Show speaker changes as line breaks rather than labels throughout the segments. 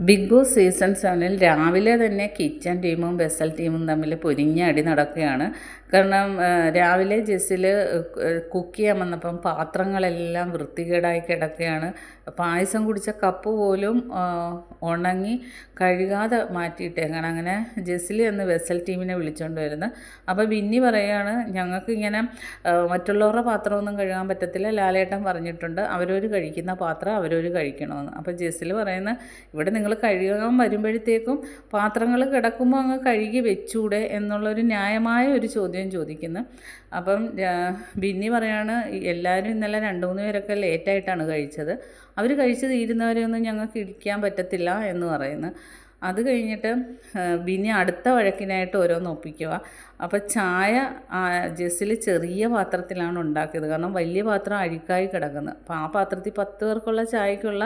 Big boss season 7 രാവിലെ തന്നെ kitchen ടീമും വെസൽ ടീമും തമ്മിൽ പൊരിഞ്ഞ അടി നടക്കുകയാണ്. കാരണം രാവിലെ ജെസ്സിൽ കുക്ക് ചെയ്യാൻ വന്നപ്പം പാത്രങ്ങളെല്ലാം വൃത്തികേടായി കിടക്കുകയാണ്. പായസം കുടിച്ച കപ്പ് പോലും ഉണങ്ങി കഴുകാതെ മാറ്റിയിട്ടേക്കാണ്. അങ്ങനെ ജെസ്സിൽ എന്ന് വെസൽ ടീമിനെ വിളിച്ചുകൊണ്ട് വരുന്നത്. അപ്പോൾ ബിന്നി പറയുകയാണ്, ഞങ്ങൾക്ക് ഇങ്ങനെ മറ്റുള്ളവരുടെ പാത്രമൊന്നും കഴുകാൻ പറ്റത്തില്ല, ലാലേട്ടൻ പറഞ്ഞിട്ടുണ്ട്, അവരവർ കഴിക്കുന്ന പാത്രം അവരവർ കഴിക്കണമെന്ന്. അപ്പോൾ ജെസ്സിൽ പറയുന്നത്, ഇവിടെ നിങ്ങൾ കഴുകാൻ വരുമ്പോഴത്തേക്കും പാത്രങ്ങൾ കിടക്കുമ്പോൾ അങ്ങ് കഴുകി വെച്ചൂടെ എന്നുള്ളൊരു ന്യായമായ ഒരു ചോദ്യം ചോദിക്കുന്നു. അപ്പം ബിന്നി പറയാണ്, എല്ലാവരും ഇന്നലെ 2-3 പേരൊക്കെ ലേറ്റായിട്ടാണ് കഴിച്ചത്, അവർ കഴിച്ച് തീരുന്നവരെയൊന്നും ഞങ്ങൾക്ക് ഇരിക്കാൻ പറ്റത്തില്ല എന്ന് പറയുന്നു. അത് കഴിഞ്ഞിട്ട് ബിന്നി അടുത്ത വഴക്കിനായിട്ട് ഓരോന്ന് ഒപ്പിക്കുക. അപ്പോൾ ചായ ജെസ്സിൽ ചെറിയ പാത്രത്തിലാണ് ഉണ്ടാക്കിയത്, കാരണം വലിയ പാത്രം അഴുക്കായി കിടക്കുന്നത്. അപ്പോൾ ആ പാത്രത്തിൽ 10 പേർക്കുള്ള ചായക്കുള്ള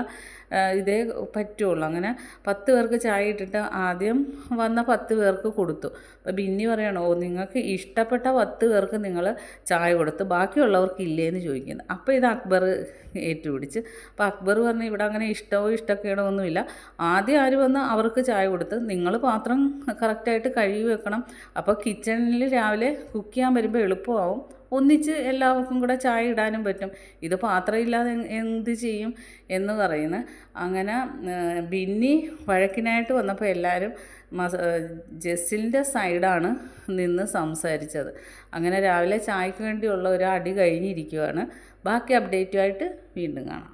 ഇതേ പറ്റുള്ളൂ. അങ്ങനെ 10 പേർക്ക് ചായ ഇട്ടിട്ട് ആദ്യം വന്ന 10 പേർക്ക് കൊടുത്തു. അപ്പോൾ ബിന്നി പറയണോ, നിങ്ങൾക്ക് ഇഷ്ടപ്പെട്ട 10 പേർക്ക് നിങ്ങൾ ചായ കൊടുത്ത് ബാക്കിയുള്ളവർക്ക് ഇല്ലേന്ന് ചോദിക്കുന്നു. അപ്പോൾ ഇത് അക്ബർ ഏറ്റുപിടിച്ച്. അപ്പോൾ അക്ബർ പറഞ്ഞു, ഇവിടെ അങ്ങനെ ഇഷ്ടക്കേടോ ഒന്നുമില്ല, ആദ്യം ആര് വന്ന് അവർക്ക് ചായ കൊടുത്ത് നിങ്ങൾ പാത്രം കറക്റ്റായിട്ട് കഴുകി വെക്കണം. അപ്പോൾ കിച്ചണിൽ രാവിലെ കുക്ക് ചെയ്യാൻ വരുമ്പോൾ എളുപ്പമാവും, ഒന്നിച്ച് എല്ലാവർക്കും കൂടെ ചായ ഇടാനും പറ്റും, ഇത് പാത്രം ഇല്ലാതെ എന്ത് ചെയ്യും എന്ന് പറയുന്നു. അങ്ങനെ ബിന്നി വഴക്കിനായിട്ട് വന്നപ്പോൾ എല്ലാവരും ജെസ്സിലിൻ്റെ സൈഡാണ് നിന്ന് സംസാരിച്ചത്. അങ്ങനെ രാവിലെ ചായക്ക് വേണ്ടിയുള്ള ഒരു അടി കഴിഞ്ഞിരിക്കുകയാണ്. ബാക്കി അപ്ഡേറ്റുമായിട്ട് വീണ്ടും കാണാം.